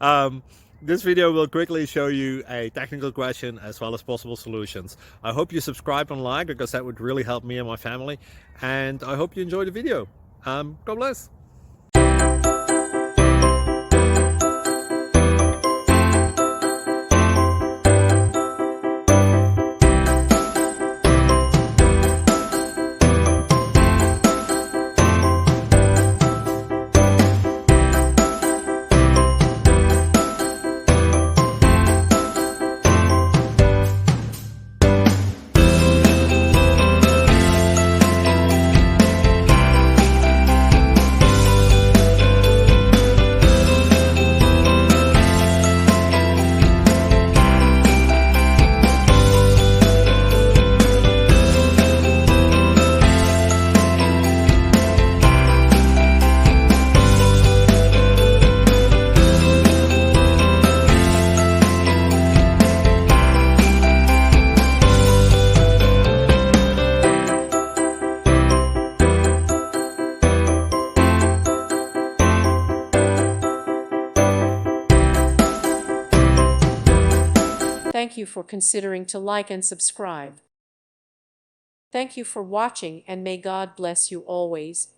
um, this video will quickly show you a technical question as well as possible solutions. I hope you subscribe and like, because that would really help me and my family. And I hope you enjoy the video. God bless. Thank you for considering to like and subscribe. Thank you for watching, and may God bless you always.